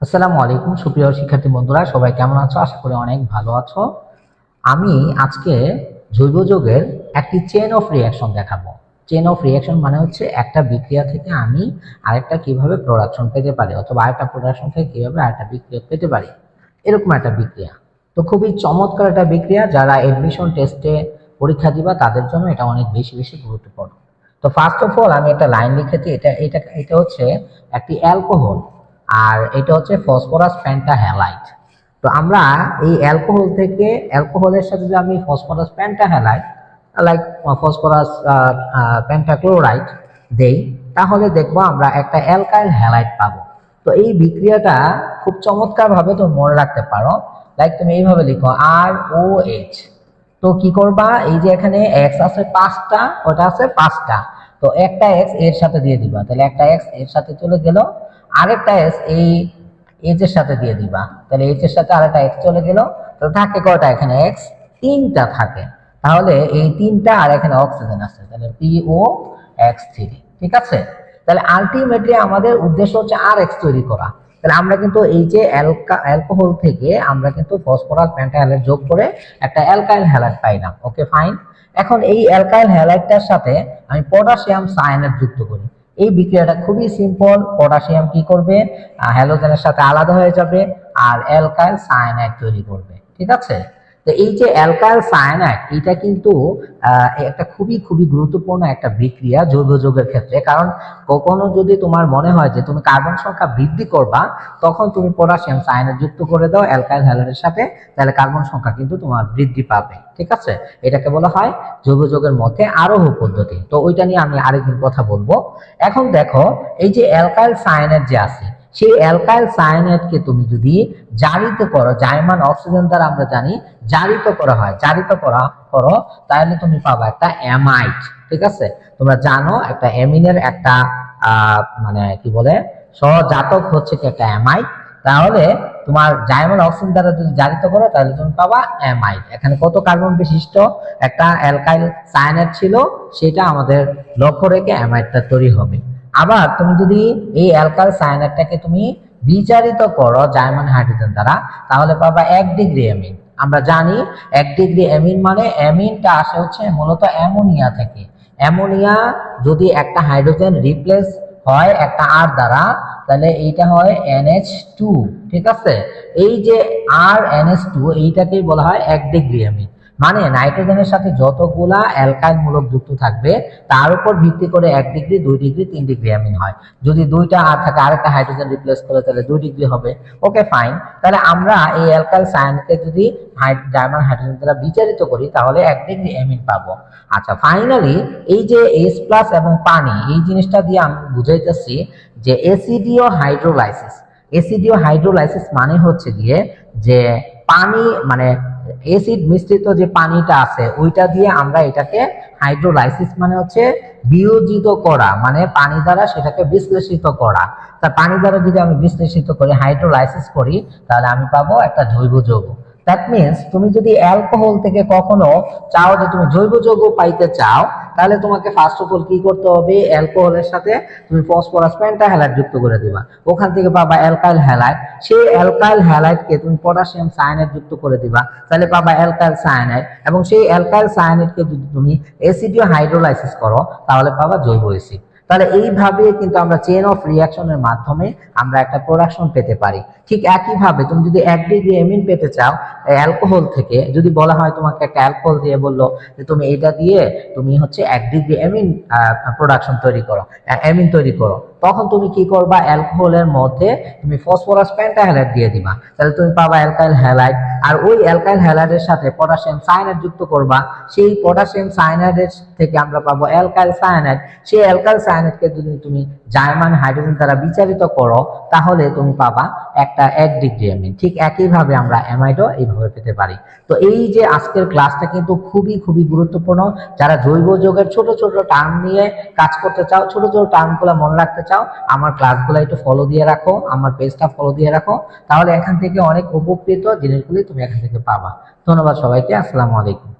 আসসালামু আলাইকুম সুপ্রিয় শিক্ষার্থী বন্ধুরা, সবাই কেমন আছো? আশা করি অনেক ভালো আছো। আমি আজকে জৈব যৌগের একটি চেইন অফ রিঅ্যাকশন দেখাবো। চেইন অফ রিঅ্যাকশন মানে হচ্ছে একটা বিক্রিয়া থেকে আমি আরেকটা কিভাবে প্রোডাকশন পেতে পারি, অথবা আরেকটা প্রোডাকশন থেকে কিভাবে আরেকটা বিক্রিয়া পেতে পারি, এরকম একটা বিক্রিয়া। তো খুবই চমৎকার একটা বিক্রিয়া, যারা এডমিশন টেস্টে পরীক্ষা দিবা তাদের জন্য এটা অনেক বেশি বেশি গুরুত্বপূর্ণ। তো ফার্স্ট অফ অল আমি একটা লাইন লিখেছি, এটা এটা এটা হচ্ছে একটি অ্যালকোহল, আর এটা হচ্ছে ফসফরাস পেন্টাহ্যালাইড। তো আমরা এই অ্যালকোহল থেকে অ্যালকোহলের সাথে যদি আমি ফসফরাস পেন্টাহ্যালাইড লাইক ফসফরাস পেন্টাক্লোরাইড দেই, তাহলে দেখবো আমরা একটা অ্যালকাইল হ্যালাইড পাবো। তো এই বিক্রিয়াটা খুব চমৎকার ভাবে তুমি মনে রাখতে পারো। লাইক তুমি এইভাবে লিখো ROH। তো কি করবা, এই যে এখানে এক্স আছে 5টা, ওটা আছে 5টা, তো একটা এক্স এর সাথে দিয়ে দিবা, তাহলে একটা এক্স এর সাথে চলে গেল, আরেকটা এক্স এই এইচ এর সাথে দিয়ে দিবা, তাহলে এইচ এর সাথে আরেকটা এক্স চলে গেল। তো থাকে কয়টা এখানে এক্স? 3টা থাকে। তাহলে এই 3টা আর এখানে অক্সিজেন আছে, তাহলে POX3। ঠিক আছে, তাহলে আলটিমেটলি আমাদের উদ্দেশ্য হচ্ছে আর এক্স তৈরি করা। তাহলে আমরা কিন্তু এই যে অ্যালকোহল থেকে আমরা কিন্তু ফসফরাস পেন্টাহ্যালাইড যোগ করে একটা অ্যালকাইল হ্যালাইড পাইলাম। Okay fine. এখন এই অ্যালকাইল হ্যালাইডটার সাথে আমি পটাশিয়াম সায়ানাইড যুক্ত করি। এই বিক্রিয়াটা খুবই সিম্পল। পটাশিয়াম কি করবে, হ্যালোজেনের সাথে আলাদা হয়ে যাবে আর অ্যালকাইল সায়ানাইড তৈরি করবে। ঠিক আছে, তো এই যে অ্যালকাইল সায়ানাইড, এটা কিন্তু একটা খুবই খুবই গুরুত্বপূর্ণ একটা বিক্রিয়া জৈব যৌগের ক্ষেত্রে। কারণ কখনো যদি তোমার মনে হয় যে তুমি কার্বন সংখ্যা বৃদ্ধি করবা, তখন তুমি পটাশিয়াম সায়ানাইড যুক্ত করে দাও অ্যালকাইল হ্যালাইডের সাথে, তাহলে কার্বন সংখ্যা কিন্তু তোমার বৃদ্ধি পাবে। ঠিক আছে, এটাকে বলা হয় জৈব যৌগের মধ্যে আরোহ পদ্ধতি। তো ওইটা নিয়ে আমি আরেকদিন কথা বলবো। এখন দেখো, এই যে অ্যালকাইল সায়ানাইড যে আছে, সেই অ্যালকাইল সায়ানাইডকে তুমি যদি জারিত করো, জার্মান অক্সিজেন দ্বারা আমরা জানি জারিত করা হয়, জারিত করা করো, তাহলে তুমি পাবা একটা অ্যামাইড। ঠিক আছে, তোমরা জানো একটা অ্যামিনের একটা মানে কি বলে সহজাতক হচ্ছে কি একটা অ্যামাইড। তাহলে তোমার জার্মান অক্সিজেন দ্বারা যদি জারিত করো, তাহলে তুমি পাবা অ্যামাইড। এখানে কত কার্বন বিশিষ্ট একটা অ্যালকাইল সায়ানাইড ছিল, সেটা আমাদের লক্ষ্য রেখে অ্যামাইডটা তৈরি হবে। আবার তুমি যদি এই অ্যালকাইল সায়ানাইডটাকে তুমি বিচারিত করো জার্মান হাইড্রোজেন দ্বারা, তাহলে পাবা 1 ডিগ্রি অ্যামিন। আমরা জানি 1 ডিগ্রি অ্যামিন মানে অ্যামিনটা আসে হচ্ছে মূলত অ্যামোনিয়া থেকে। অ্যামোনিয়া যদি একটা হাইড্রোজেন রিপ্লেস হয় একটা আর দ্বারা, তাহলে এইটা হয় NH2। ঠিক আছে, এই যে RNH2 এইটাকেই বলা হয় 1 ডিগ্রি অ্যামিন। মানে নাইট্রোজেনের সাথে যতগুলা অ্যালকাইল মূলক যুক্ত থাকবে তার উপর ভিত্তি করে 1 ডিগ্রি, 2 ডিগ্রি, 3 ডিগ্রি অ্যামিন হয়। যদি দুইটা আর থাকে, আরেকটা হাইড্রোজেন রিপ্লেস করে, তাহলে 2 ডিগ্রি হবে। Okay fine. তাহলে আমরা এই অ্যালকাইল সায়ানকে যদি জার্মান হাইড্রোজেন দ্বারা বিচারিত করি, তাহলে 1 ডিগ্রি অ্যামিন পাবো। আচ্ছা, ফাইনালি এই যে H প্লাস এবং পানি, এই জিনিসটা দিয়ে আমি বুঝাইতেছি যে এসিডিও হাইড্রোলাইসিস। এসিডিও হাইড্রোলাইসিস মানে হচ্ছে গিয়ে যে পানি মানে এসিড মিশ্রিত যে পানিটা আছে ওইটা দিয়ে আমরা এটাকে হাইড্রোলাইসিস মানে হচ্ছে বিয়োজিত করা, মানে পানি দ্বারা সেটাকে বিশ্লেষিত করা। তা পানি দ্বারা যদি আমি বিশ্লেষিত করি, হাইড্রোলাইসিস করি, তাহলে আমি পাবো একটা জৈব যৌগ। দ্যাট মিনস তুমি যদি অ্যালকোহল থেকে কখনো চাও যে তুমি জৈব যৌগ পাইতে চাও, তাহলে তোমাকে ফার্স্ট অফ অল কি করতে হবে, অ্যালকোহলের সাথে তুমি ফসফরাস পেন্টাহ্যালাইড যুক্ত করে দিবা, ওখান থেকে পাবা অ্যালকাইল হ্যালাইড। সেই অ্যালকাইল হ্যালাইডকে তুমি পটাশিয়াম সায়ানাইড যুক্ত করে দিবা, তাহলে পাবা অ্যালকাইল সায়ানাইড। এবং সেই অ্যালকাইল সায়ানাইডকে যদি তুমি এসিডিও হাইড্রোলাইসিস করো, তাহলে পাবা জৈব এসিড। তাহলে এইভাবে কিন্তু আমরা চেইন অফ রিঅ্যাকশনের মাধ্যমে আমরা একটা প্রোডাকশন পেতে পারি। ঠিক একইভাবে তুমি যদি 1 ডিগ্রি অ্যামিন পেতে চাও অ্যালকোহল থেকে, যদি বলা হয় তোমাকে একটা অ্যালকোহল দিয়ে বললো যে তুমি এটা দিয়ে তুমি হচ্ছে 1 ডিগ্রি অ্যামিন প্রোডাকশন তৈরি করো, অ্যামিন তৈরি করো, তখন তুমি কি করবা, অ্যালকোহলের মধ্যে তুমি ফসফরাস পেন্টাহ্যালাইড দিয়ে দিবা, তাহলে তুমি পাবা অ্যালকাইল হ্যালাইড। আর ওই অ্যালকাইল হ্যালাইডের সাথে পটাশিয়াম সায়ানাইড যুক্ত করবা, সেই পটাশিয়াম সায়ানাইডের থেকে আমরা পাবো অ্যালকাইল সায়ানাইড। সেই অ্যালকাইল সায়ানাইডকে যদি তুমি জার্মান হাইড্রোজেন দ্বারা বিচারিত করো, তাহলে তুমি পাবা একটা 1 ডিগ্রি অ্যামিন। ঠিক একইভাবে আমরা অ্যামাইডও এইভাবে পেতে পারি। তো এই যে আজকের ক্লাসটা কিন্তু খুবই খুবই গুরুত্বপূর্ণ। যারা জৈব যৌগের ছোট ছোট টার্ম নিয়ে কাজ করতে চাও, ছোট ছোট টার্মগুলো মনে রাখতে চাও, আমার ক্লাসগুলো একটু ফলো দিয়ে রাখো, আমার পেজটা ফলো দিয়ে রাখো, তাহলে এখান থেকে অনেক উপকৃত জিনিসগুলি তুমি এখান থেকে পাবা। ধন্যবাদ সবাইকে। আসসালামু আলাইকুম।